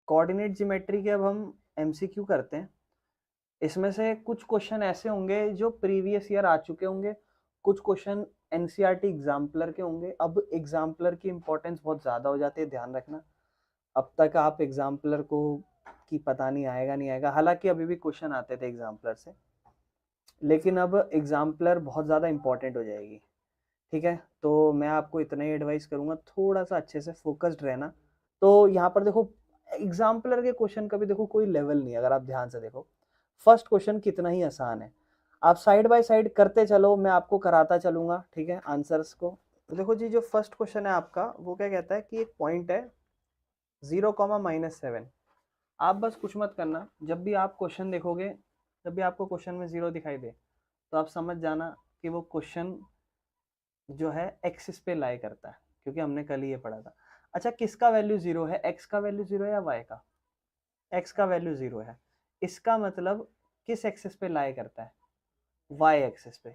Coordinate geometry के अब हम एमसीक्यू करते हैं। इसमें से कुछ क्वेश्चन ऐसे होंगे जो प्रीवियस ईयर आ चुके होंगे, कुछ क्वेश्चन एनसीईआरटी एग्जाम्पलर के होंगे। अब एग्जाम्पलर की इंपॉर्टेंस बहुत ज़्यादा हो जाती है, ध्यान रखना। अब तक आप एग्जाम्पलर को कि पता नहीं आएगा नहीं आएगा, हालांकि अभी भी क्वेश्चन आते थे एग्जाम्पलर से, लेकिन अब एग्जाम्पलर बहुत ज़्यादा इंपॉर्टेंट हो जाएगी। ठीक है, तो मैं आपको इतना ही एडवाइस करूंगा, थोड़ा सा अच्छे से फोकस्ड रहना। तो यहाँ पर देखो, एग्जाम्पलर के क्वेश्चन का भी देखो कोई लेवल नहीं है। अगर आप ध्यान से देखो, फर्स्ट क्वेश्चन कितना ही आसान है, आप साइड बाय साइड करते चलो, मैं आपको कराता चलूंगा। ठीक है, आंसर्स को तो देखो जी, जो फर्स्ट क्वेश्चन है आपका वो क्या कहता है कि एक पॉइंट है 0,-7। आप बस कुछ मत करना, जब भी आप क्वेश्चन देखोगे, जब भी आपको क्वेश्चन में 0 दिखाई दे, तो आप समझ जाना कि वो क्वेश्चन जो है एक्सिस पे लाई करता है, क्योंकि हमने कल ही ये पढ़ा था। अच्छा, किसका वैल्यू 0 है, एक्स का वैल्यू 0 है या वाई का? एक्स का वैल्यू 0 है, इसका मतलब किस एक्सिस पे लाई करता है? वाई एक्सिस पे।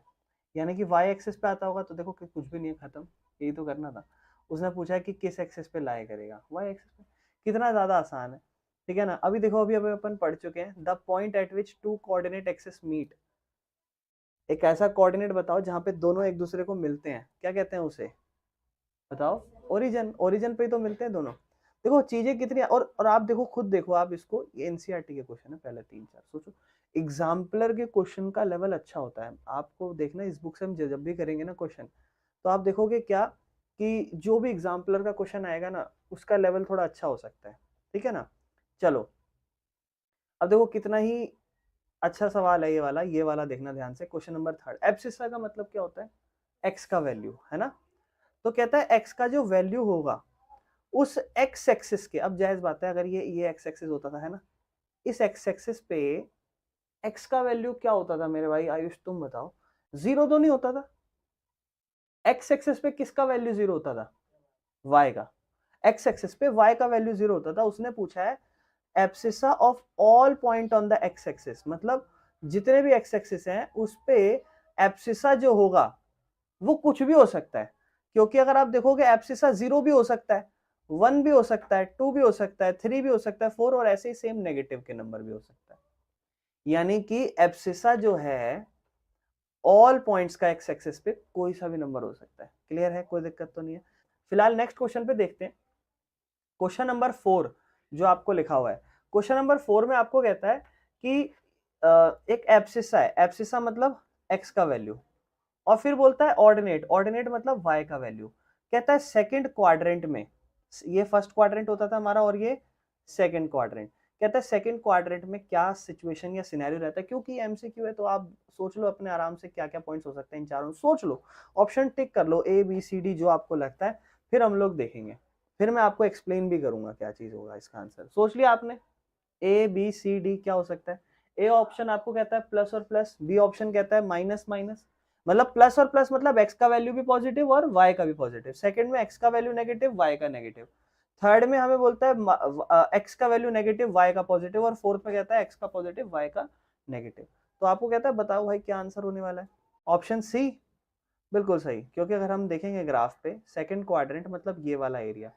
यानी कि वाई एक्सिस पे आता होगा तो देखो कि कुछ भी नहीं है, खत्म, यही तो करना था। उसने पूछा है कि किस एक्सिस पे लाई करेगा, वाई एक्सिस पे। कितना ज्यादा आसान है, ठीक है ना। अभी देखो, अभी अभी अपन पढ़ चुके हैं, the point at which two coordinate axis meet. एक ऐसा कोऑर्डिनेट बताओ जहां पे दोनों एक दूसरे को मिलते हैं, क्या कहते हैं उसे? बताओ। ओरिजिन, ओरिजिन पे ही तो मिलते हैं दोनों। देखो चीजें कितनी, और आप देखो, खुद देखो आप इसको, ये एनसीईआरटी के क्वेश्चन है, पहले 3-4 सोचो। एग्जाम्पलर के क्वेश्चन का लेवल अच्छा होता है, आपको देखना इस बुक से हम जब भी करेंगे ना क्वेश्चन, तो आप देखोगे क्या कि जो भी एग्जाम्पलर का क्वेश्चन आएगा ना, उसका लेवल थोड़ा अच्छा हो सकता है। ठीक है ना। चलो, अब देखो कितना ही अच्छा सवाल है ये वाला देखना ध्यान से। क्वेश्चन नंबर 3, एब्सिसा का मतलब क्या होता है? एक्स का वैल्यू, है ना। तो कहता है एक्स का जो वैल्यू होगा उस एक्स एक्सिस के, अब जायज बात है अगर ये एक्स एक्सिस होता था, है ना, इस एक्स एक्सिस पे एक्स का वैल्यू क्या होता था मेरे भाई आयुष, तुम बताओ। 0 तो नहीं होता था। एक्स एक्सिस पे किसका वैल्यू 0 होता था? वाई का। एक्स एक्सिस पे वाई का वैल्यू 0 होता था। उसने पूछा है abscissa of all point on the x axis, मतलब जितने भी एक्स एक्सिस हैं उस पे एब्सिसा जो होगा वो कुछ भी हो सकता है। क्योंकि अगर आप देखोगे एब्सिसा 0 भी हो सकता है, 1 भी हो सकता है, 2 भी हो सकता है, 3 भी हो सकता है, 4, और ऐसे ही सेम नेगेटिव के नंबर भी हो सकता है। यानी कि एब्सिसा जो है ऑल पॉइंट्स का एक्स एक्सिस पे कोई सा भी नंबर हो सकता है। क्लियर है, कोई दिक्कत तो नहीं है। फिलहाल नेक्स्ट क्वेश्चन पे देखते हैं। क्वेश्चन नंबर 4 जो आपको लिखा हुआ है, क्वेश्चन नंबर 4 में आपको कहता है कि एक एब्सिसा है, एब्सिसा मतलब एक्स का वैल्यू, और फिर बोलता है ऑर्डिनेट, ऑर्डिनेट मतलब वाई का वैल्यू। कहता है सेकंड क्वाड्रेंट में, ये फर्स्ट क्वाड्रेंट होता था हमारा और ये सेकंड क्वाड्रेंट। कहता है सेकंड क्वाड्रेंट में क्या सिचुएशन या सिनेरियो रहता है। क्योंकि एमसीक्यू है तो आप सोच लो अपने आराम से क्या क्या पॉइंट्स हो सकते हैं इन चारों, सोच लो, ऑप्शन टिक कर लो, ए बी सी डी जो आपको लगता है, फिर हम लोग देखेंगे, फिर मैं आपको एक्सप्लेन भी करूंगा क्या चीज होगा इसका आंसर। सोच लिया आपने, ए बी सी डी क्या हो सकता है? ए ऑप्शन आपको कहता है प्लस और प्लस, बी ऑप्शन कहता है माइनस माइनस, मतलब प्लस और प्लस मतलब एक्स का वैल्यू भी पॉजिटिव और वाई का भी पॉजिटिव। सेकंड में एक्स का वैल्यू नेगेटिव, वाई का नेगेटिव। थर्ड में हमें बोलता है एक्स का वैल्यू नेगेटिव, वाई का पॉजिटिव, और फोर्थ में कहता है एक्स का पॉजिटिव, वाई का नेगेटिव। तो आपको कहता है बताओ भाई क्या आंसर होने वाला है? ऑप्शन सी बिल्कुल सही, क्योंकि अगर हम देखेंगे ग्राफ पे सेकंड क्वाड्रेंट मतलब ये वाला एरिया,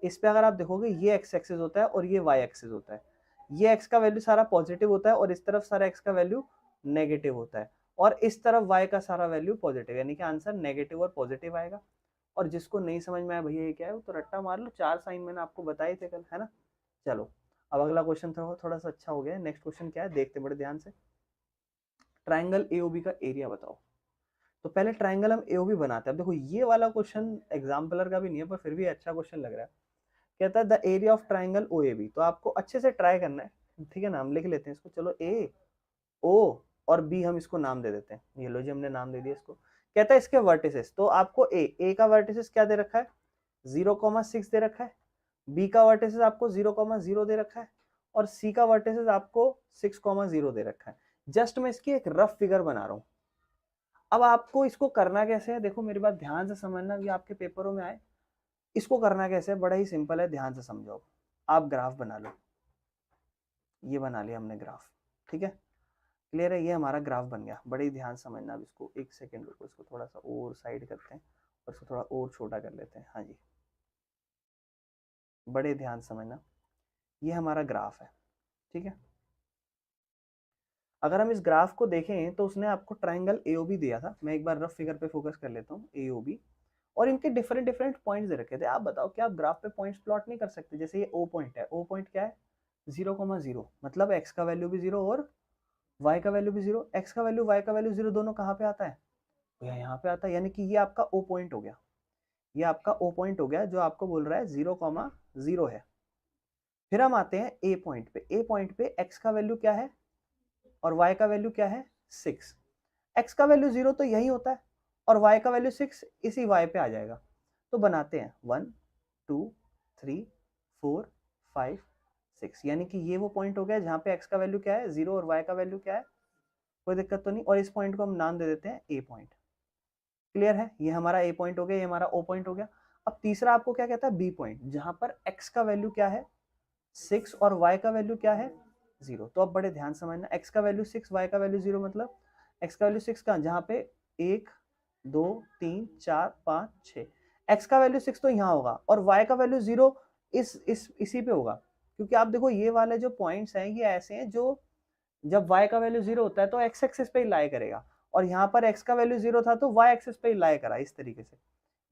इस पे अगर आप देखोगे ये एक्स एक्सिस होता है और ये वाई एक्सिस होता है। ये एक्स का वैल्यू सारा पॉजिटिव होता है और इस तरफ सारा एक्स का वैल्यू नेगेटिव होता है, और इस तरफ वाई का सारा वैल्यू पॉजिटिव, यानी कि आंसर नेगेटिव और पॉजिटिव आएगा। और जिसको नहीं समझ में आया भैया ये क्या है, वो तो रट्टा मार लो, 4 साइन मैंने आपको बताए थे कल, है ना। चलो, अब अगला क्वेश्चन थोड़ा सा अच्छा हो गया। नेक्स्ट क्वेश्चन क्या है देखते बड़े ध्यान से। ट्राइंगल एओबी का एरिया बताओ। तो पहले ट्राइंगल हम एओबी बनाते हैं। अब देखो ये वाला क्वेश्चन एग्जाम्पलर का भी नहीं है, पर फिर भी अच्छा क्वेश्चन लग रहा है। कहता है the area of triangle O A B, तो आपको अच्छे से ट्राई करना है। ठीक है ना, हम लिख लेते हैं इसको, चलो ए ओ और बी हम इसको नाम दे देते हैं। ये लो जी, हमने नाम दे दिया इसको। कहता है इसके वर्टिसेस, तो आपको ए का वर्टिसेस क्या दे रखा है? 0,6 दे रखा है। बी का वर्टिसेस आपको 0,0 दे रखा है, और सी का वर्टिसेस आपको 6,0 दे रखा है। जस्ट मैं इसकी एक रफ फिगर बना रहा हूं। अब आपको इसको करना कैसे है, देखो मेरी बात ध्यान से समझना, ये आपके पेपरों में आए। इसको करना कैसे है, बड़ा ही सिंपल है, ध्यान से समझो। आप ग्राफ बना लो, ये बना लिया हमने ग्राफ, ठीक है। क्लियर है, ये हमारा ग्राफ बन गया। बड़े ही ध्यान समझना। अब इसको एक सेकेंड रुको, इसको थोड़ा सा और साइड करते हैं और इसको थोड़ा और छोटा कर लेते हैं। हाँ जी, बड़े ध्यान समझना। ये हमारा ग्राफ है, ठीक है। अगर हम इस ग्राफ को देखें तो उसने आपको ट्राइंगल एओबी दिया था, मैं एक बार रफ फिगर पे फोकस कर लेता हूँ, एओबी, और इनके डिफरेंट डिफरेंट पॉइंट्स दे रखे थे। आप बताओ कि आप ग्राफ पे पॉइंट्स प्लॉट नहीं कर सकते? जैसे ये ओ पॉइंट है, ओ पॉइंट क्या है, 0,0, मतलब एक्स का वैल्यू भी 0 और वाई का वैल्यू भी 0। एक्स का वैल्यू वाई का वैल्यू 0 दोनों कहाँ पे आता है? भैया यहाँ पे आता है, यानी कि ये आपका ओ पॉइंट हो गया, ये आपका ओ पॉइंट हो गया जो आपको बोल रहा है 0,0 है। फिर हम आते हैं ए पॉइंट पे। ए पॉइंट पे एक्स का वैल्यू क्या है और y का वैल्यू क्या है, 6। x का वैल्यू 0 तो यही होता है और y का वैल्यू 6 इसी y पे आ जाएगा। तो बनाते हैं 1 2 3 4 5 6, यानी कि ये वो पॉइंट हो गया जहां पे x का वैल्यू क्या है 0 और y का वैल्यू क्या है, कोई दिक्कत तो नहीं। और इस पॉइंट को हम नाम दे देते हैं a पॉइंट। क्लियर है, ये हमारा a पॉइंट हो गया, ये हमारा o पॉइंट हो गया। अब तीसरा आपको क्या कहता है, b पॉइंट, जहां पर x का वैल्यू क्या है 6 और y का वैल्यू क्या है 0। तो अब बड़े ध्यान समझना, x का वैल्यू 6 y का वैल्यू 0, मतलब x का वैल्यू 6 कहाँ, जहाँ पे 1 2 3 4 5 6, x का वैल्यू 6 तो यहाँ होगा और y का वैल्यू 0 इसी पे होगा। क्योंकि आप देखो ये वाले जो पॉइंट्स हैं ये ऐसे हैं जो जब y का वैल्यू 0 होता है तो x एक्सिस पे ही लाई करेगा, और यहाँ पर x का वैल्यू 0 था तो y एक्सिस पे ही लाई करा, इस तरीके से,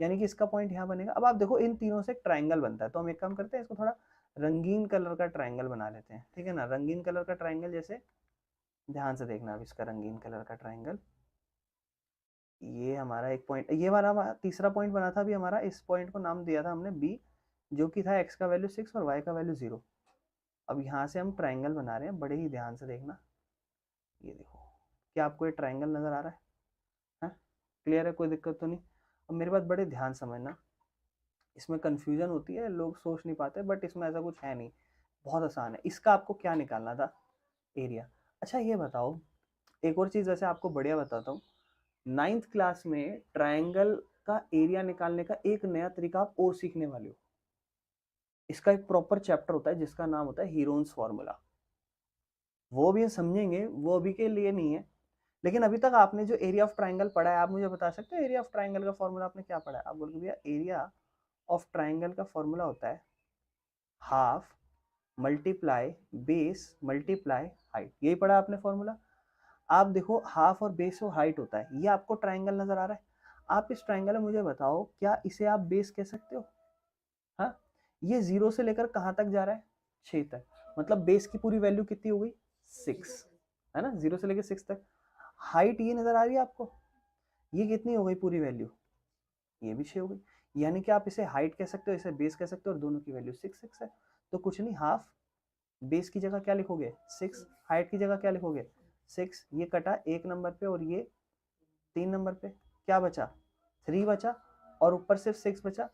यानी कि इसका पॉइंट यहाँ बनेगा। अब आप देखो इन तीनों से ट्राइंगल बनता है, तो हम एक काम करते हैं, इसको थोड़ा रंगीन कलर का ट्राइंगल बना लेते हैं, ठीक है ना। रंगीन कलर का ट्राइंगल, जैसे ध्यान से देखना अब इसका रंगीन कलर का ट्राइंगल, ये हमारा एक पॉइंट, ये वाला तीसरा पॉइंट बना था अभी हमारा, इस पॉइंट को नाम दिया था हमने बी, जो कि था एक्स का वैल्यू 6 और वाई का वैल्यू 0। अब यहाँ से हम ट्राइंगल बना रहे हैं, बड़े ही ध्यान से देखना, ये देखो, क्या आपको ये ट्राइंगल नजर आ रहा है? क्लियर है, कोई दिक्कत तो नहीं? अब मेरी बात बड़े ध्यान समझना, इसमें कंफ्यूजन होती है, लोग सोच नहीं पाते, बट इसमें ऐसा कुछ है नहीं, बहुत आसान है। इसका आपको क्या निकालना था, एरिया। अच्छा ये बताओ, एक और चीज़ वैसे आपको बढ़िया बताता हूँ, 9th क्लास में ट्रायंगल का एरिया निकालने का एक नया तरीका आप और सीखने वाले हो। इसका एक प्रॉपर चैप्टर होता है जिसका नाम होता है हीरोन्स फार्मूला, वो भी समझेंगे, वो अभी के लिए नहीं है। लेकिन अभी तक आपने जो एरिया ऑफ ट्रायंगल पढ़ा है, आप मुझे बता सकते हैं एरिया ऑफ ट्रायंगल का फॉर्मूला आपने क्या पढ़ा है? आप बोलोगे भैया एरिया ऑफ ट्रायंगल का फॉर्मूला होता है half multiply base multiply height, यही पढ़ा आपने फॉर्मूला। आप देखो हाफ और बेस और हाइट होता है, ये आपको ट्रायंगल नजर आ रहा है। आप इस ट्रायंगल में मुझे बताओ क्या इसे आप बेस कह सकते हो? हाँ, ये 0 से लेकर कहां तक जा रहा है, 6 तक, मतलब बेस की पूरी वैल्यू कितनी हो गई, 6, है ना, 0 से लेकर 6 तक। हाइट ये नजर आ रही है आपको, ये कितनी हो गई पूरी वैल्यू, ये भी 6 हो गई। यानी कि आप इसे हाइट कह सकते हो, इसे बेस कह सकते हो, और दोनों की वैल्यू 6 है। तो कुछ नहीं, हाफ बेस की जगह क्या लिखोगे 6, हाइट की जगह क्या लिखोगे 6, ये कटा एक नंबर पे और ये 3 नंबर पे, क्या बचा 3 बचा, और ऊपर सिर्फ 6 बचा,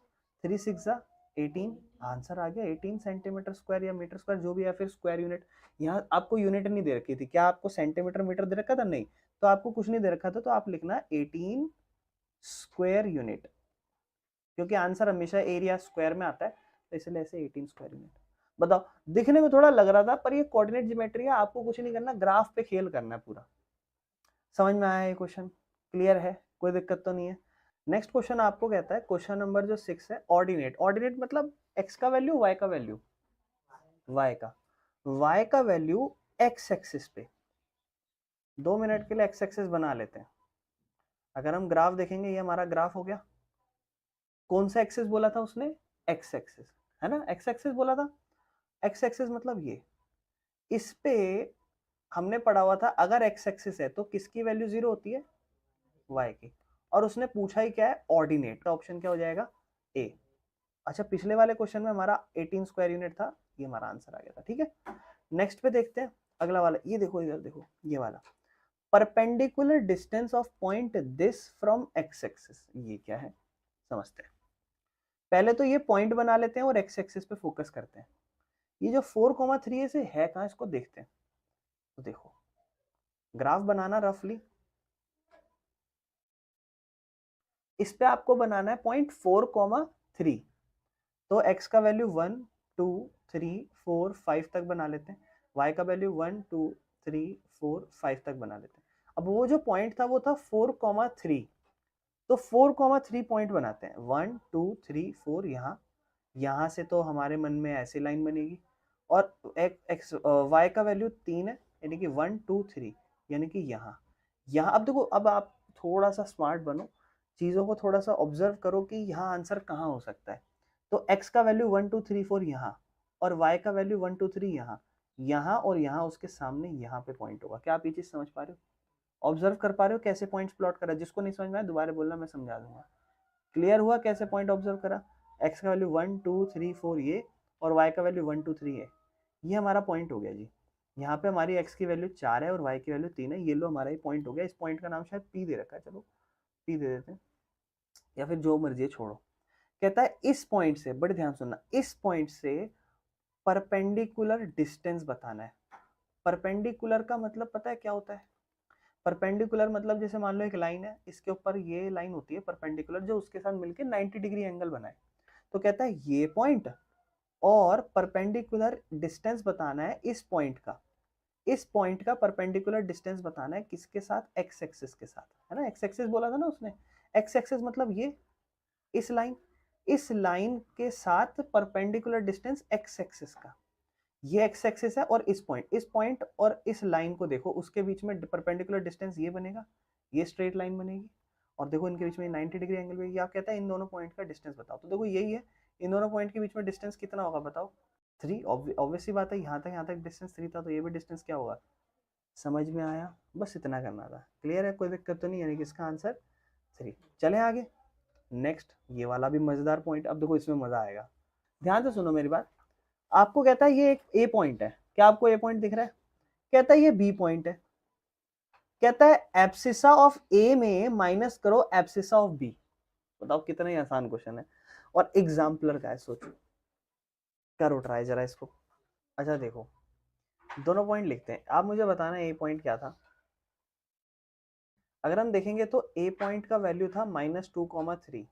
3 6 18, आंसर आ गया 18 सेंटीमीटर स्क्वायर या मीटर स्क्वायर जो भी है, फिर स्क्वायर यूनिट। यहाँ आपको यूनिट नहीं दे रखी थी, क्या आपको सेंटीमीटर मीटर दे रखा था? नहीं, तो आपको कुछ नहीं दे रखा था, तो आप लिखना 18 स्क्वायर यूनिट, क्योंकि आंसर हमेशा एरिया स्क्वायर में आता है, तो इसलिए ऐसे 18 स्क्वायर यूनिट। बताओ, दिखने में थोड़ा लग रहा था पर ये कोऑर्डिनेट ज्योमेट्री है, आपको कुछ नहीं करना, ग्राफ पे खेल करना है पूरा। समझ में आया ये क्वेश्चन? क्लियर है, कोई दिक्कत तो नहीं है? नेक्स्ट क्वेश्चन आपको कहता है, क्वेश्चन नंबर जो 6 है, ऑर्डिनेट। ऑर्डिनेट मतलब एक्स का वैल्यू वाई का वैल्यू, वाई का वैल्यू एक्स एक्सिस पे। 2 मिनट के लिए एक्स एक्सिस बना लेते हैं। अगर हम ग्राफ देखेंगे, ये हमारा ग्राफ हो गया, कौन सा एक्सिस बोला था उसने, एक्स एक्सिस, है ना, एक्स एक्सिस बोला था। एक्स एक्सिस मतलब ये, इस पे हमने पढ़ा हुआ था अगर एक्स एक्सिस है तो किसकी वैल्यू 0 होती है, वाई की, और उसने पूछा ही क्या है, ऑर्डिनेट, का ऑप्शन क्या हो जाएगा, ए। अच्छा, पिछले वाले क्वेश्चन में हमारा 18 स्क्वायर यूनिट था, ये हमारा आंसर आ गया था, ठीक है। नेक्स्ट पे देखते हैं अगला वाला, ये देखो इधर देखो, ये वाला perpendicular distance of point this from x axis, ये क्या है समझते हैं। पहले तो ये पॉइंट बना लेते हैं और एक्स एक्सिस पे फोकस करते हैं। ये जो 4,3 से है कहां, इसको देखते हैं। तो देखो, ग्राफ बनाना रफली, इस पे आपको बनाना है पॉइंट 4,3, तो x का वैल्यू 1 2 3 4 5 तक बना लेते हैं, y का वैल्यू 1 2 3 4 5 तक बना लेते हैं। अब वो जो पॉइंट था वो था 4,3, तो 4,3 पॉइंट बनाते हैं, 1 2 3 4, यहाँ से तो हमारे मन में ऐसी लाइन बनेगी, और एक्स वाई का वैल्यू 3 है, यानी कि 1 2 3, यानी कि यहाँ यहाँ अब देखो, अब आप थोड़ा सा स्मार्ट बनो, चीज़ों को थोड़ा सा ऑब्जर्व करो कि यहाँ आंसर कहाँ हो सकता है। तो x का वैल्यू 1 2 3 4 यहाँ, और y का वैल्यू 1 2 3 यहाँ, यहाँ और यहाँ उसके सामने यहाँ पे पॉइंट होगा। क्या आप ये चीज़ समझ पा रहे हो, ऑब्जर्व कर पा रहे हो कैसे पॉइंट्स प्लॉट करा? जिसको नहीं समझ में आया दोबारा बोलना, मैं समझा दूंगा। क्लियर हुआ कैसे पॉइंट ऑब्जर्व करा? x का वैल्यू 1 2 3 4 ये, और y का वैल्यू 1 2 3 है, ये हमारा पॉइंट हो गया जी। यहाँ पे हमारी x की वैल्यू 4 है और y की वैल्यू 3 है, ये लो हमारा ये पॉइंट हो गया। इस पॉइंट का नाम शायद p दे रखा है, चलो p दे देते हैं, या फिर जो मर्जी है छोड़ो। कहता है इस पॉइंट से, बड़े ध्यान सुनना, इस पॉइंट से परपेंडिकुलर डिस्टेंस बताना है। परपेंडिकुलर का मतलब पता है क्या होता है? परपेंडिकुलर मतलब जैसे मान लो एक लाइन है, इसके ऊपर ये लाइन होती है परपेंडिकुलर, जो उसके साथ मिलकर 90 डिग्री एंगल बनाए। तो कहता है ये पॉइंट और परपेंडिकुलर डिस्टेंस बताना है इस पॉइंट का। इस पॉइंट का परपेंडिकुलर डिस्टेंस बताना है किसके साथ? एक्स एक्सिस के साथ, है ना। एक्स एक्सिस बोला था ना उसने, एक्स एक्सिस मतलब ये इस लाइन के साथ परपेंडिकुलर डिस्टेंस एक्स एक्सिस का, ये एक्स एक्सिस है। और इस पॉइंट और इस लाइन को देखो, उसके बीच में परपेंडिकुलर डिस्टेंस ये बनेगा, ये स्ट्रेट लाइन बनेगी, और देखो इनके बीच में 90 डिग्री एंगल बनेगी। आप कहता है इन दोनों पॉइंट का डिस्टेंस बताओ, तो देखो यही है, इन दोनों पॉइंट के बीच में डिस्टेंस कितना होगा बताओ? 3। ऑब्वियसली बात है, यहाँ तक डिस्टेंस 3 था, तो ये भी डिस्टेंस क्या होगा? समझ में आया? बस इतना करना था। क्लियर है? कोई दिक्कत तो नहीं, यानी कि इसका आंसर 3। चले आगे। नेक्स्ट, ये वाला भी मजेदार पॉइंट, अब देखो इसमें मजा आएगा। ध्यान से सुनो मेरी बात। आपको कहता है ये एक ए पॉइंट है, क्या आपको ए पॉइंट दिख रहा है? कहता है ये बी पॉइंट है। कहता है एब्सिसा ऑफ ए में माइनस करो एब्सिसा ऑफ बी। बताओ कितना ही आसान क्वेश्चन है, और एग्जाम्पलर का है, सोचो, करो ट्राई जरा इसको। अच्छा देखो, दोनों पॉइंट लिखते हैं, आप मुझे बताना ए पॉइंट क्या था। अगर हम देखेंगे तो ए पॉइंट का वैल्यू था -2,3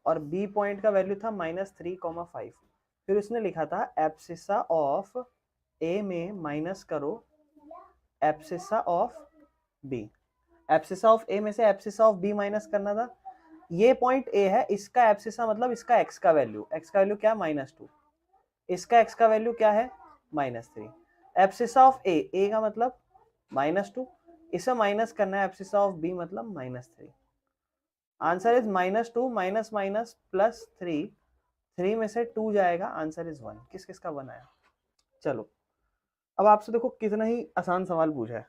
और बी पॉइंट का वैल्यू था -3,5। फिर उसने लिखा था एब्सिसा ऑफ ए में माइनस करो abscissa of B. Abscissa of A में से एब्सिसा ऑफ बी माइनस करना था। ये पॉइंट ए है, इसका एब्सिसा मतलब इसका एक्स का वैल्यू, क्या? -2। इसका एक्स का वैल्यू क्या है? -3। एब्सिसा ऑफ ए का मतलब -2, इसे माइनस करना है, एब्सिसा ऑफ बी मतलब -3। Answer is -2 minus minus plus 3, 3 में से 2 जाएगा, आंसर इज 1। किस किस का 1 आया? चलो अब आपसे देखो कितना ही आसान सवाल पूछा है।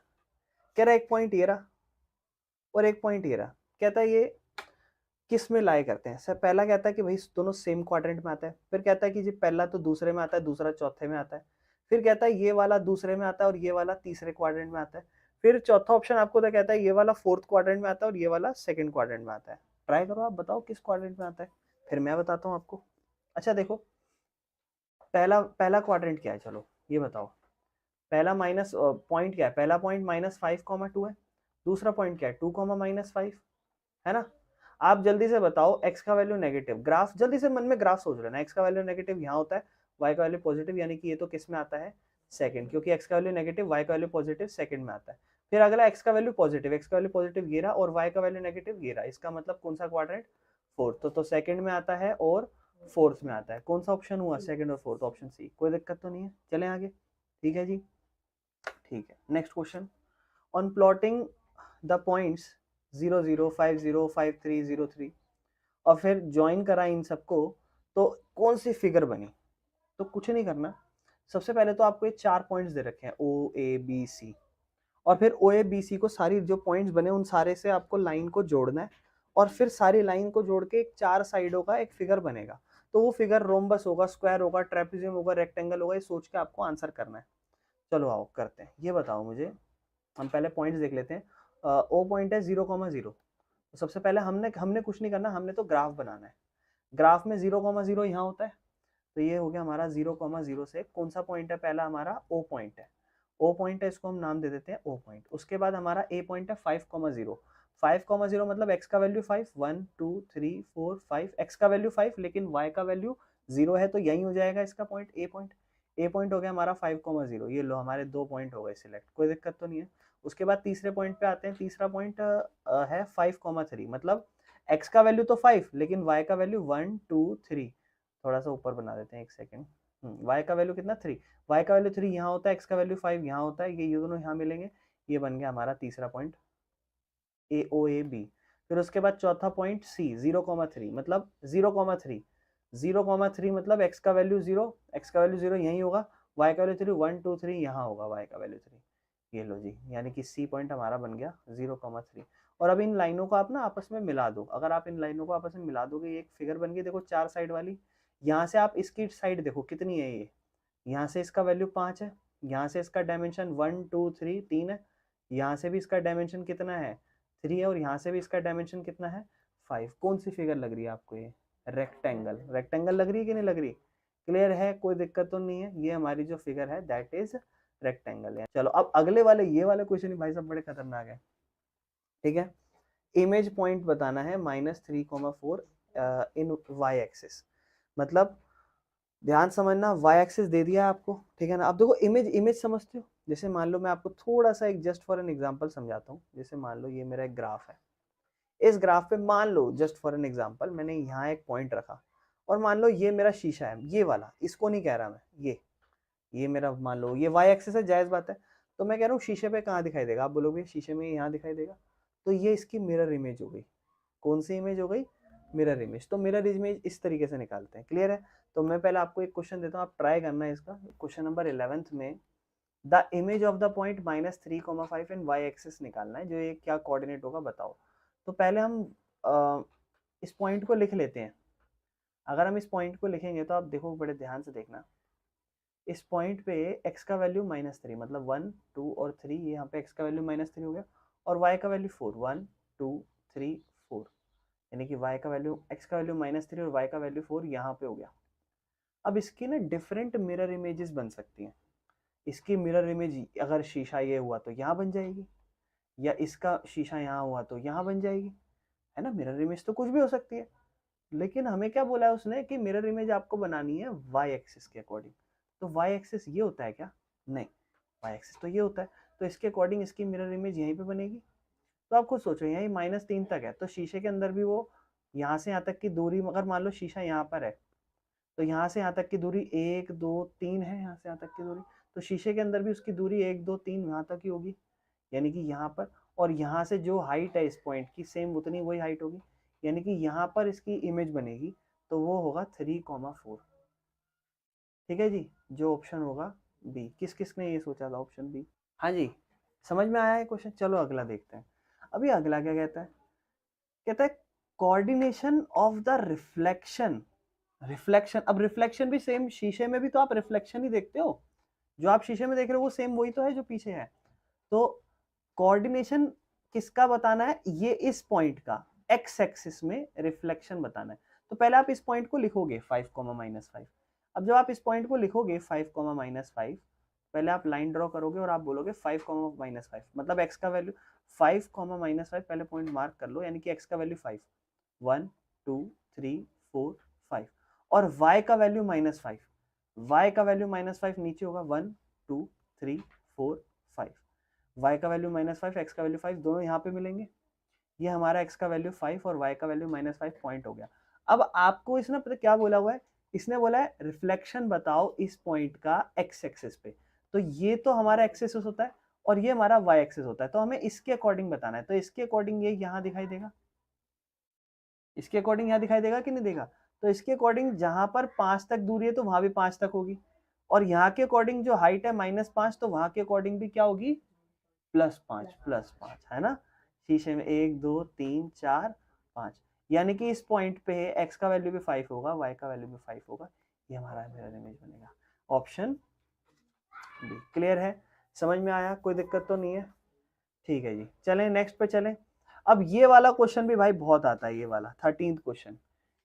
कह रहा है एक पॉइंट ये रहा और एक पॉइंट ये रहा। कहता है ये किस में लाई करते हैं? सर पहला कहता है कि भाई दोनों सेम क्वाड्रेंट में आता है, फिर कहता है कि जी पहला तो दूसरे में आता है, दूसरा चौथे में आता है, फिर कहता है ये वाला दूसरे में आता है और ये वाला तीसरे क्वाड्रेंट में आता है, फिर चौथा ऑप्शन आपको तो कहता है ये वाला फोर्थ क्वाड्रेंट में आता है और ये वाला सेकंड क्वाड्रेंट में आता है। ट्राई करो, आप बताओ किस क्वाड्रेंट में आता है, फिर मैं बताता हूँ आपको। अच्छा देखो, पहला पहला क्वाड्रेंट क्या है, चलो ये बताओ। पहला माइनस पॉइंट क्या है? पहला पॉइंट -5,2 है। दूसरा पॉइंट क्या है? 2,-5 है ना। आप जल्दी से बताओ x का वैल्यू नेगेटिव, ग्राफ जल्दी से मन में ग्राफ सोच लेना। x का वैल्यू नेगेटिव यहाँ होता है, y का वैल्यू पॉजिटिव, यानी कि ये तो किस में आता है? सेकंड, क्योंकि x का वैल्यू नेगेटिव, y का वैल्यू पॉजिटिव, सेकंड में आता है। फिर अगला x का वैल्यू पॉजिटिव, ये रहा, और y का वैल्यू नेगेटिव ये रहा। इसका मतलब कौन सा क्वाड्रेंट? फोर्थ। तो सेकंड में आता है और फोर्थ में आता है। कौन सा ऑप्शन हुआ? सेकंड और फोर्थ, ऑप्शन सी। कोई दिक्कत तो नहीं है? चले आगे। ठीक है जी, ठीक है। Next question, on plotting the points 0 0 5 0 5 3 0 3 और फिर ज्वाइन करा इन सबको, तो कौन सी फिगर बनी? तो कुछ नहीं करना, सबसे पहले तो आपको ये 4 पॉइंट्स दे रखे हैं ओ ए बी सी, और फिर ओ ए बी सी को सारी जो पॉइंट्स बने उन सारे से आपको लाइन को जोड़ना है, और फिर सारी लाइन को जोड़ के एक 4 साइडों का एक फिगर बनेगा। तो वो फिगर रोम्बस होगा, स्क्वायर होगा, ट्रेपेजियम होगा, रेक्टेंगल होगा, ये सोच के आपको आंसर करना है। चलो आओ करते हैं। ये बताओ मुझे, हम पहले पॉइंट्स देख लेते हैं। ओ पॉइंट है 0,0। तो सबसे पहले हमने कुछ नहीं करना, हमने तो ग्राफ बनाना है। ग्राफ में 0,0 यहाँ होता है, तो ये हो गया हमारा 0,0 से कौन सा पॉइंट है? पहला हमारा ओ पॉइंट है, ओ पॉइंट है, इसको हम नाम दे देते हैं ओ पॉइंट। उसके बाद हमारा ए पॉइंट है 5,0। 5,0 मतलब एक्स का वैल्यू 5, 1 2 3 4 5, एक्स का वैल्यू 5 लेकिन वाई का वैल्यू 0 है, तो यही हो जाएगा इसका पॉइंट, ए पॉइंट। ए पॉइंट हो गया हमारा 5,0। ये लो हमारे 2 पॉइंट हो गए सिलेक्ट, कोई दिक्कत तो नहीं है। उसके बाद तीसरे पॉइंट पे आते हैं। तीसरा पॉइंट है 5,3, मतलब एक्स का वैल्यू तो 5 लेकिन वाई का वैल्यू 1 2 3। थोड़ा सा ऊपर बना देते हैं, एक सेकेंड। y का वैल्यू कितना 3, y का वैल्यू 3 यहाँ होता है, x का वैल्यू 5 यहाँ होता है, ये दोनों यहाँ मिलेंगे, ये बन गया हमारा तीसरा पॉइंट AOAB। फिर उसके बाद चौथा पॉइंट C 0,3 मतलब 0,3 0,3 मतलब x का वैल्यू 0, x का वैल्यू 0 यही होगा, y का वैल्यू 3 1 2 3 यहाँ होगा y का वैल्यू 3, ये लो जी, यानी कि C पॉइंट हमारा बन गया 0,3। और अब इन लाइनों को आप ना आपस में मिला दो, अगर आप इन लाइनों को आपस में मिला दोगे एक फिगर बन गई, देखो 4 साइड वाली। यहाँ से आप इसकी साइड देखो कितनी है, ये यहाँ से इसका वैल्यू 5 है, यहाँ से इसका डायमेंशन 1 2 3 3 है, यहाँ से भी इसका डायमेंशन कितना है 3 है, और यहाँ से भी इसका डायमेंशन कितना है 5। कौन सी फिगर लग रही है आपको, ये रेक्टेंगल, रेक्टेंगल लग रही है कि नहीं लग रही, क्लियर है, कोई दिक्कत तो नहीं है, ये हमारी जो फिगर है दैट इज रेक्टेंगल है। चलो अब अगले वाले, ये वाले क्वेश्चन भाई साहब बड़े खतरनाक है, ठीक है। इमेज पॉइंट बताना है -3,4 इन y एक्सिस, मतलब ध्यान समझना, y एक्सिस दे दिया आपको, ठीक है ना। अब देखो इमेज, इमेज समझते हो, जैसे मान लो मैं आपको थोड़ा सा एक जस्ट फॉर एन एग्जांपल समझाता हूँ। जैसे मान लो ये मेरा एक ग्राफ है, इस ग्राफ पे मान लो जस्ट फॉर एन एग्जांपल मैंने यहाँ एक पॉइंट रखा, और मान लो ये मेरा शीशा है, ये वाला, इसको नहीं कह रहा मैं, ये मेरा मान लो ये y एक्सिस है, जायज बात है। तो मैं कह रहा हूँ शीशे पे कहाँ दिखाई देगा, आप बोलोगे शीशे में यहाँ दिखाई देगा, तो ये इसकी मिरर इमेज हो गई। कौन सी इमेज हो गई, मिरर इमेज। तो मिरर इमेज इस तरीके से निकालते हैं, क्लियर है। तो मैं पहले आपको एक क्वेश्चन देता हूँ, आप ट्राई करना है इसका। क्वेश्चन नंबर 11th में the image of the point -3,5 in y axis निकालना है, जो ये क्या कोऑर्डिनेट होगा बताओ। तो पहले हम इस पॉइंट को लिख लेते हैं। अगर हम इस पॉइंट को लिखेंगे तो आप देखो, बड़े ध्यान से देखना, इस पॉइंट पे x का वैल्यू -3 मतलब 1 2 और 3, ये यहाँ पे x का वैल्यू -3 हो गया, और y का वैल्यू 4 1 2 3 4, यानी कि y का वैल्यू, x का वैल्यू -3 और y का वैल्यू 4 यहाँ पे हो गया। अब इसकी ना डिफरेंट मिरर इमेजेस बन सकती हैं। इसकी मिरर इमेज अगर शीशा ये हुआ तो यहाँ बन जाएगी, या इसका शीशा यहाँ हुआ तो यहाँ बन जाएगी, है ना। मिरर इमेज तो कुछ भी हो सकती है, लेकिन हमें क्या बोला है उसने कि मिरर इमेज आपको बनानी है वाई एक्सिस के अकॉर्डिंग। तो वाई एक्सिस ये होता है क्या, नहीं, वाई एक्सिस तो ये होता है, तो इसके अकॉर्डिंग इसकी मिरर इमेज यहीं पे बनेगी। तो आप खुद सोचो, यहीं -3 तक है, तो शीशे के अंदर भी वो यहाँ से यहाँ तक की दूरी, अगर मान लो शीशा यहाँ पर है, तो यहाँ से यहाँ तक की दूरी 1 2 3 है, यहाँ से यहाँ तक की दूरी, तो शीशे के अंदर भी उसकी दूरी 1 2 3 यहाँ तक ही होगी, यानी कि यहाँ पर, और यहाँ से जो हाइट है इस पॉइंट की सेम उतनी वही हाइट होगी, यानी कि यहाँ पर इसकी इमेज बनेगी, तो वो होगा 3,4। ठीक है जी, जो ऑप्शन होगा बी। किस किस ने ये सोचा था ऑप्शन बी, हाँ जी, समझ में आया है क्वेश्चन। चलो अगला देखते हैं। अभी अगला क्या कहता है, कहता है coordination of the reflection. Reflection, अब रिफ्लेक्शन भी सेम, शीशे में भी तो आप रिफ्लेक्शन ही देखते हो, जो आप शीशे में देख रहे हो वो सेम वही तो है जो पीछे है। तो कोऑर्डिनेशन किसका बताना है, ये इस पॉइंट का एक्स एक्सिस में रिफ्लेक्शन बताना है। तो पहले आप इस पॉइंट को लिखोगे 5, -5। अब जब आप इस पॉइंट को लिखोगे 5, -5, पहले आप लाइन ड्रॉ करोगे और आप बोलोगे 5, -5 मतलब x का वैल्यू 5, -5, पहले पॉइंट मार्क कर लो, यानी कि x का वैल्यू 5 1 2 3 4 5, और y का वैल्यू -5, y का वैल्यू -5 नीचे होगा 1 2 3 4 5, y का वैल्यू -5 x का वैल्यू 5 दोनों यहाँ पे मिलेंगे। ये हमारा x का वैल्यू 5 और y का वैल्यू -5 पॉइंट हो गया। अब आपको इसने पता क्या बोला हुआ है, इसने बोला है रिफ्लेक्शन बताओ इस पॉइंट का x एक्सिस पे। तो ये तो हमारा एक्सिस होता है और ये हमारा y एक्सिस होता है, तो हमें इसके अकॉर्डिंग बताना है। तो इसके अकॉर्डिंग ये यहाँ दिखाई देगा, इसके अकॉर्डिंग यहाँ दिखाई देगा कि नहीं देगा। तो इसके अकॉर्डिंग जहां पर 5 तक दूरी है तो वहां भी 5 तक होगी, और यहाँ के अकॉर्डिंग जो हाइट है -5, तो वहां के अकॉर्डिंग भी क्या होगी +5 है ना। शीशे में 1 2 3 4 5, यानी कि इस पॉइंट पे x का वैल्यू भी 5 होगा, y का वैल्यू भी 5 होगा, ये हमारा मिरर इमेज बनेगा। ऑप्शन बी क्लियर है, समझ में आया, कोई दिक्कत तो नहीं है। ठीक है जी, चलें नेक्स्ट पे चलें। अब ये वाला क्वेश्चन भी भाई बहुत आता है, ये वाला 13th क्वेश्चन,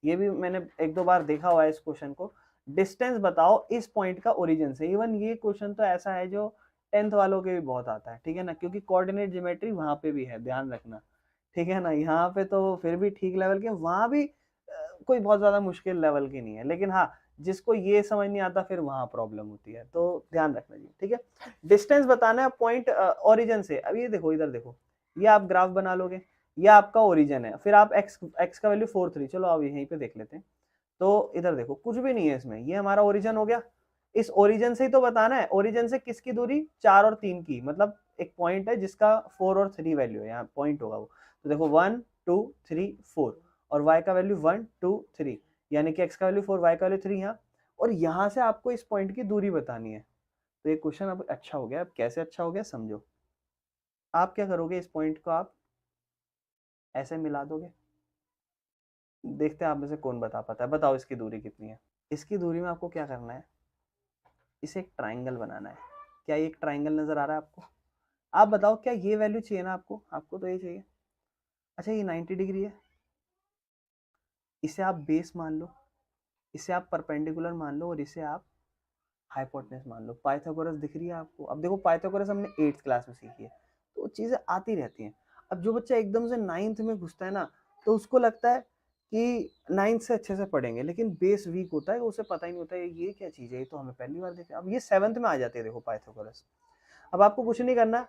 ये भी मैंने एक दो बार देखा हुआ है इस क्वेश्चन को। डिस्टेंस बताओ इस पॉइंट का ओरिजिन से। इवन ये क्वेश्चन तो ऐसा है जो 10th वालों के भी बहुत आता है, ठीक है ना, क्योंकि कोऑर्डिनेट ज्योमेट्री वहां पे भी है, ध्यान रखना, ठीक है ना। यहाँ पे तो फिर भी ठीक लेवल के, वहां भी कोई बहुत ज्यादा मुश्किल लेवल की नहीं है, लेकिन हाँ जिसको ये समझ नहीं आता फिर वहां प्रॉब्लम होती है, तो ध्यान रखना जी, ठीक है। डिस्टेंस बताना है पॉइंट ओरिजिन से। अब ये देखो, इधर देखो, ये आप ग्राफ बना लोगे, ये आपका ओरिजिन है, फिर आप x का वैल्यू 4 3, चलो अब यहीं पे देख लेते हैं। तो इधर देखो कुछ भी नहीं है इसमें, ये हमारा ओरिजिन हो गया, इस ओरिजिन से ही तो बताना है, ओरिजिन से किसकी दूरी 4 और 3 की, मतलब एक पॉइंट है जिसका 4 और 3 वैल्यू है, यहाँ पॉइंट होगा वो। तो देखो 1 2 3 4 और y का वैल्यू 1 2 3, यानी कि x का वैल्यू 4 y का वैल्यू 3 यहाँ, और यहाँ से आपको इस पॉइंट की दूरी बतानी है। तो ये क्वेश्चन अब अच्छा हो गया। अब कैसे अच्छा हो गया समझो। आप क्या करोगे, इस पॉइंट को आप ऐसे मिला दोगे। देखते हैं आप में से कौन बता पाता है। बताओ इसकी दूरी कितनी है। इसकी दूरी में आपको क्या करना है, इसे एक ट्राइंगल बनाना है। क्या ये एक ट्राइंगल नजर आ रहा है आपको? आप बताओ क्या ये वैल्यू चाहिए ना आपको? आपको तो ये चाहिए। अच्छा ये 90 डिग्री है, इसे आप बेस मान लो, इसे आप परपेंडिकुलर मान लो, और इसे आप हाइपोटेनस मान लो। पाइथागोरस दिख रही है आपको? अब देखो पाइथागोरस हमने 8th क्लास में सीखी है, तो चीजें आती रहती हैं। अब जो बच्चा एकदम से 9th में घुसता है ना, तो उसको लगता है कि 9th से अच्छे से पढ़ेंगे, लेकिन बेस वीक होता है, उसे पता ही नहीं होता है ये क्या चीज है, ये तो हमें पहली बार देखे। अब ये 7th में आ जाते हैं देखो पाइथागोरस। अब आपको कुछ नहीं करना,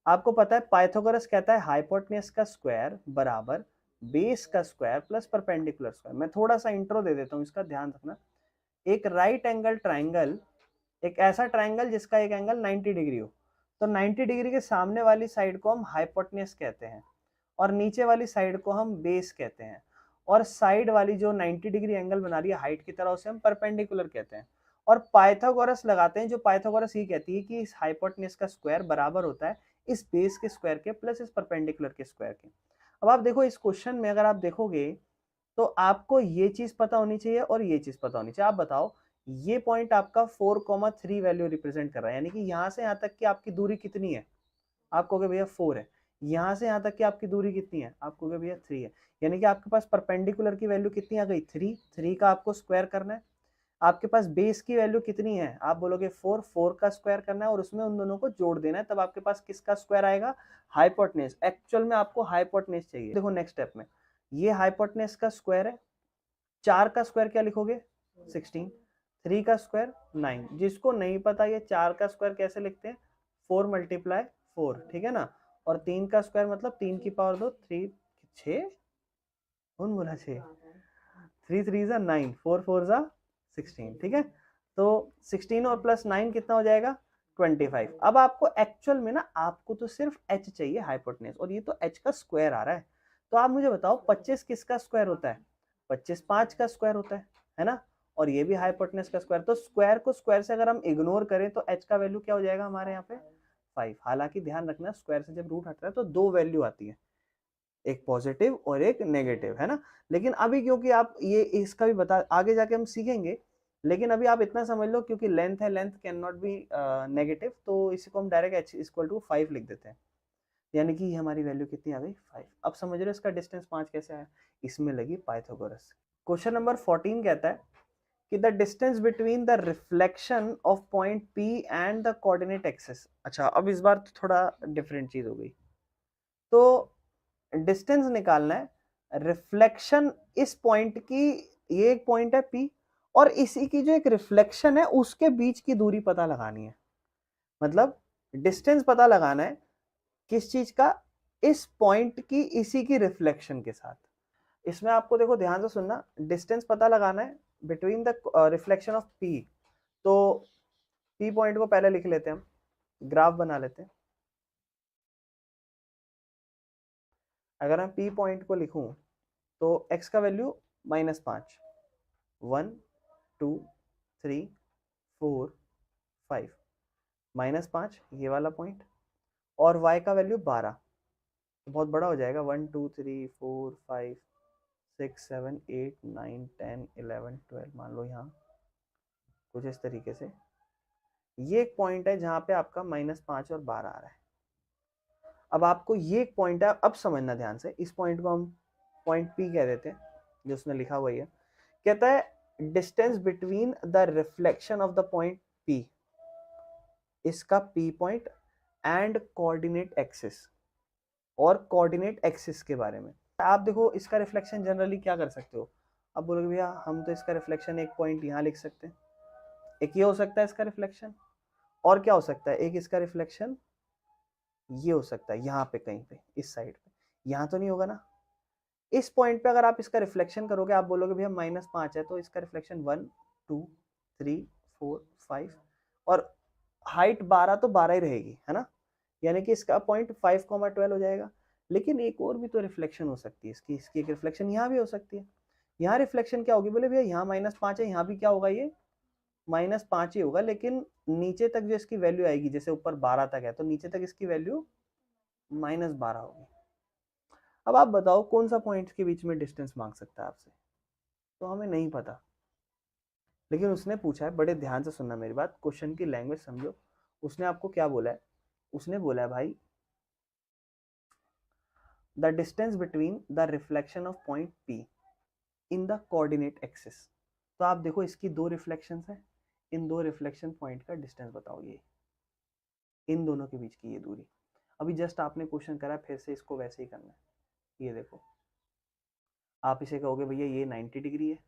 आपको पता है पाइथागोरस कहता है हाइपोटेनस का स्क्वायर बराबर बेस का स्क्वायर प्लस परपेंडिकुलर स्क्वायर। मैं थोड़ा सा इंट्रो दे देता हूँ, इसका ध्यान रखना। एक राइट एंगल ट्राइंगल, एक ऐसा ट्राइंगल जिसका एक एंगल 90 डिग्री हो, तो 90 डिग्री के सामने वाली साइड को हम हाइपोटेनस कहते हैं, और नीचे वाली साइड को हम बेस कहते हैं, और साइड वाली जो 90 डिग्री एंगल बना रही है हाइट की तरह, उसे हम परपेंडिकुलर कहते हैं। और पाइथागोरस लगाते हैं, जो पाइथागोरस ये कहती है कि इस हाइपोटेनस का स्क्वायर बराबर होता है इस बेस के स्क्वायर के प्लस इस परपेंडिकुलर के स्क्वायर के। अब आप देखो इस क्वेश्चन में अगर आप देखोगे तो आपको ये चीज पता होनी चाहिए और ये चीज पता होनी चाहिए। आप बताओ ये पॉइंट आपका 4,3 वैल्यू रिप्रेजेंट कर रहा है, यानी कि यहां से यहां तक की आपकी दूरी कितनी है? आप कहोगे भैया 4 है। यहां से यहां तक की आपकी दूरी कितनी है? आप कहोगे भैया 3 है। यानी कि आपके पास परपेंडिकुलर की वैल्यू कितनी आ गई? 3। 3 का आपको स्क्वायर करना है। आपके पास बेस की वैल्यू कितनी है? आप बोलोगे 4। 4 का स्क्वायर करना है और उसमें उन दोनों को जोड़ देना है, तब आपके पास किसका स्क्वायर आएगा? हाइपोटेनस। एक्चुअल में आपको हाइपोटेनस चाहिए। देखो नेक्स्ट स्टेप में ये हाइपोटेनस का स्क्वायर है। 4 का स्क्वायर क्या लिखोगे? 16। 3 का स्क्वायर 9। जिसको नहीं पता ये 4 का स्क्वायर कैसे लिखते हैं? 4 मल्टीप्लाई 4, ठीक है ना। और 3 का स्क्वायर मतलब 3 की पावर 2, 3 6, कौन बोला 6? 3 3 जा 9, 4 4 जा 16, ठीक है। तो 16 और प्लस 9 कितना हो जाएगा? 25। अब आपको एक्चुअल में ना, आपको तो सिर्फ h चाहिए हाइपोटेनस, और ये तो h का स्क्वायर आ रहा है। तो आप मुझे बताओ 25 किसका स्क्वायर होता है? 25 5 का स्क्वायर होता है ना। और ये भी हाइपोटेनस का स्क्वायर। तो स्क्वायर को स्क्वायर से अगर हम इग्नोर करें तो h का वैल्यू क्या हो जाएगा हमारे यहाँ पे? 5। हालांकि ध्यान रखना स्क्वायर से जब रूट हटता है तो दो वैल्यू आती है, एक पॉजिटिव और एक नेगेटिव, है ना। लेकिन अभी क्योंकि आप ये इसका भी बता, आगे जाके हम सीखेंगे, लेकिन अभी आप इतना समझ लो क्योंकि लेंथ है, length can not be negative, तो इसी को हम डायरेक्ट h इक्वल टू 5 लिख देते हैं। यानी कि हमारी वैल्यू कितनी आ गई? 5। अब समझ रहे हो इसका डिस्टेंस 5 कैसे आया? इसमें लगी पाइथागोरस। क्वेश्चन नंबर 14 कहता है कि the distance between the reflection of point P and the coordinate axis. अच्छा अब इस बार तो थोड़ा डिफरेंट चीज हो गई। तो डिस्टेंस निकालना है, रिफ्लेक्शन इस पॉइंट की, ये एक पॉइंट है P, और इसी की जो एक रिफ्लेक्शन है उसके बीच की दूरी पता लगानी है। मतलब डिस्टेंस पता लगाना है किस चीज का? इस पॉइंट की इसी की रिफ्लेक्शन के साथ। इसमें आपको देखो ध्यान से सुनना, डिस्टेंस पता लगाना है between the reflection of P। तो P पॉइंट को पहले लिख लेते हैं, हम ग्राफ बना लेते हैं। अगर मैं P पॉइंट को लिखूं तो x का वैल्यू -5, 1 2 3 4 5, -5 ये वाला पॉइंट, और y का वैल्यू 12, तो बहुत बड़ा हो जाएगा। 1 2 3 4 5 6 7 8 9 10 11 12, मान लो यहाँ कुछ इस तरीके से। ये एक पॉइंट है जहां पे आपका -5 और 12 आ रहा है। अब आपको ये एक पॉइंट है, अब समझना ध्यान से, इस पॉइंट को हम पॉइंट P कह देते हैं, जो उसने लिखा हुआ है। कहता है distance between the reflection of the point P, इसका P point, and coordinate axis, और कोऑर्डिनेट एक्सिस के बारे में। आप देखो इसका रिफ्लेक्शन जनरली क्या कर सकते हो? अब बोलोगे भैया हम तो इसका रिफ्लेक्शन एक पॉइंट यहाँ लिख सकते हैं, एक ये हो सकता है इसका रिफ्लेक्शन, और क्या हो सकता है, एक इसका रिफ्लेक्शन ये हो सकता है यहाँ पे कहीं पे, इस साइड पे। यहाँ तो नहीं होगा ना। इस पॉइंट पे अगर आप इसका रिफ्लेक्शन करोगे, आप बोलोगे भैया -5 है, तो इसका रिफ्लेक्शन 1 2 3 4 5 और हाइट 12 तो 12 ही रहेगी, है ना, यानी कि इसका पॉइंट 5,12 हो जाएगा। लेकिन एक और भी तो रिफ्लेक्शन हो सकती है इसकी एक रिफ्लेक्शन यहाँ भी हो सकती है। यहाँ रिफ्लेक्शन क्या होगी, बोले भैया यहाँ -5 है, यहाँ भी क्या होगा, ये -5 ही होगा, लेकिन नीचे तक जो इसकी वैल्यू आएगी, जैसे ऊपर 12 तक है तो नीचे तक इसकी वैल्यू -12 होगी। अब आप बताओ कौन सा पॉइंट के बीच में डिस्टेंस मांग सकता है आपसे, तो हमें नहीं पता, लेकिन उसने पूछा है, बड़े ध्यान से सुनना मेरी बात, क्वेश्चन की लैंग्वेज समझो। उसने आपको क्या बोला है, उसने बोला है भाई the distance between the reflection of point P in the coordinate axis. तो आप देखो इसकी दो रिफ्लेक्शंस है, इन दो रिफ्लेक्शन पॉइंट का डिस्टेंस बताओ, ये इन दोनों के बीच की ये दूरी। अभी जस्ट आपने क्वेश्चन करा, फिर से इसको वैसे ही करना है। ये देखो, आप इसे कहोगे भैया ये 90 डिग्री है,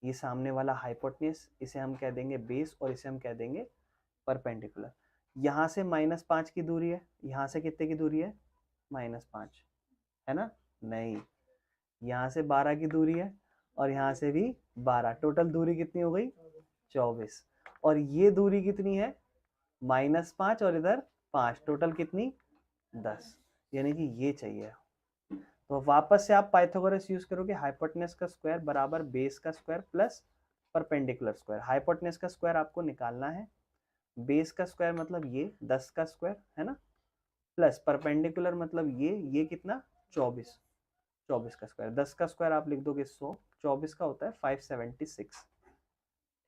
ये सामने वाला हाइपोटेन्यूज, इसे हम कह देंगे बेस और इसे हम कह देंगे परपेंडिकुलर। यहाँ से -5 की दूरी है, यहाँ से कितने की दूरी है, -5, है ना, नहीं, यहाँ से 12 की दूरी है और यहाँ से भी 12, टोटल दूरी कितनी हो गई, 24। और ये दूरी कितनी है, -5 और इधर 5, टोटल कितनी, 10, यानी कि ये चाहिए। तो वापस से आप पाइथागोरस यूज करोगे, हाइपोटेनस का स्क्वायर बराबर बेस का square plus perpendicular square. Hypotenuse का स्क्वायर आपको निकालना है, बेस का स्क्वायर मतलब ये 10 का स्क्वायर, है ना, प्लस परपेंडिकुलर मतलब ये कितना, 24, 24 का स्क्वायर, 10 का स्क्वायर आप लिख दोगे 100, 24 का होता है 576।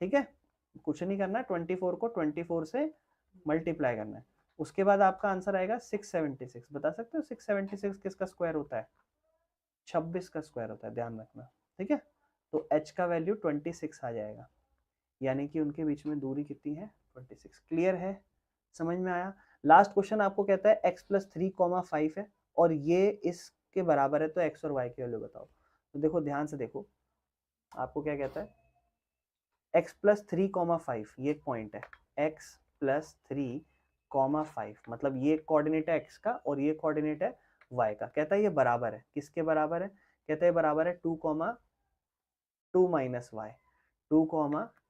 ठीक है, कुछ नहीं करना है, 24 को 24 से मल्टीप्लाई करना है। उसके बाद आपका आंसर आएगा 676। बता सकते हो 676 किसका स्क्वायर होता है, 26 का स्क्वायर होता है, ध्यान रखना। ठीक है, तो h का वैल्यू 26 आ जाएगा, यानी कि उनके बीच में दूरी कितनी है, 26। क्लियर है, समझ में आया। लास्ट क्वेश्चन आपको कहता है x + 3,5 है और ये इसके बराबर है, तो x और y की वैल्यू बताओ। तो देखो ध्यान से देखो, आपको क्या कहता है, x + 3,5, ये पॉइंट है, x + 3,5, मतलब ये कोऑर्डिनेट है x का और ये कोऑर्डिनेट है y का। कहता है ये बराबर है, किसके बराबर है, कहता है बराबर है 2, 2 - y, 2,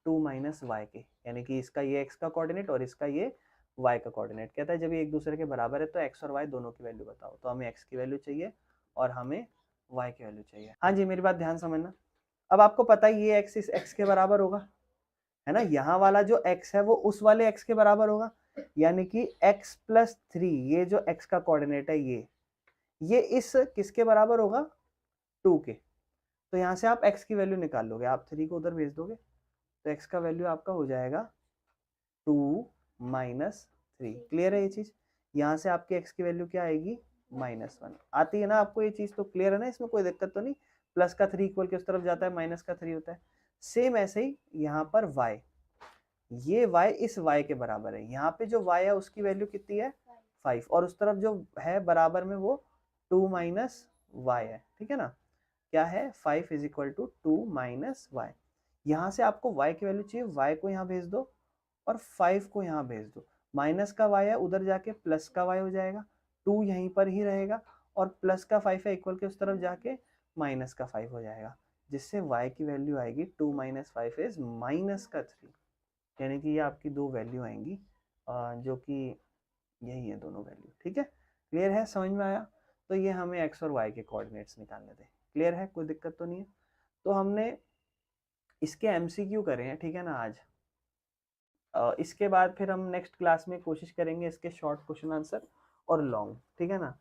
2 - y के, यानी कि इसका ये x का कोऑर्डिनेट और इसका ये y का कोऑर्डिनेट। कहता है जब ये एक दूसरे के बराबर है तो x और y दोनों की वैल्यू बताओ। तो हमें x की वैल्यू चाहिए और हमें y की वैल्यू चाहिए। हाँ जी, मेरी बात ध्यान समझना। अब आपको पता है ये x इस x के बराबर होगा, है ना, यहाँ वाला जो x है वो उस वाले x के बराबर होगा, यानी कि x + 3, ये जो x का कोऑर्डिनेट है ये इस किसके बराबर होगा, 2 के। तो यहाँ से आप x की वैल्यू निकाल लोगे, आप 3 को उधर भेज दोगे, तो x का वैल्यू आपका हो जाएगा 2 - 3। क्लियर है ये चीज, यहाँ से आपकी x की वैल्यू क्या आएगी, -1 आती है ना आपको ये चीज, तो क्लियर है ना, इसमें कोई दिक्कत तो नहीं। प्लस का 3 इक्वल के उस तरफ जाता है, माइनस का 3 होता है। सेम ऐसे ही यहाँ पर y, ये y इस y के बराबर है, यहाँ पे जो y है उसकी वैल्यू कितनी है, 5, और उस तरफ जो है बराबर में वो 2 - y है। ठीक है ना, क्या है, 5 = 2 - y। यहाँ से आपको y की वैल्यू चाहिए, y को यहाँ भेज दो और 5 को यहाँ भेज दो। माइनस का y है, उधर जाके प्लस का y हो जाएगा, 2 यहीं पर ही रहेगा और प्लस का 5 है, इक्वल के उस तरफ जाके माइनस का 5 हो जाएगा, जिससे y की वैल्यू आएगी 2 - 5 इज -3, यानी कि ये आपकी दो वैल्यू आएंगी जो कि यही है दोनों वैल्यू। ठीक है, क्लियर है, समझ में आया। तो ये हमें x और y के कोऑर्डिनेट्स निकालने थे। क्लियर है, कोई दिक्कत तो नहीं है। तो हमने इसके MCQ करे हैं, ठीक है ना आज। इसके बाद फिर हम नेक्स्ट क्लास में कोशिश करेंगे इसके शॉर्ट क्वेश्चन आंसर और लॉन्ग, ठीक है ना।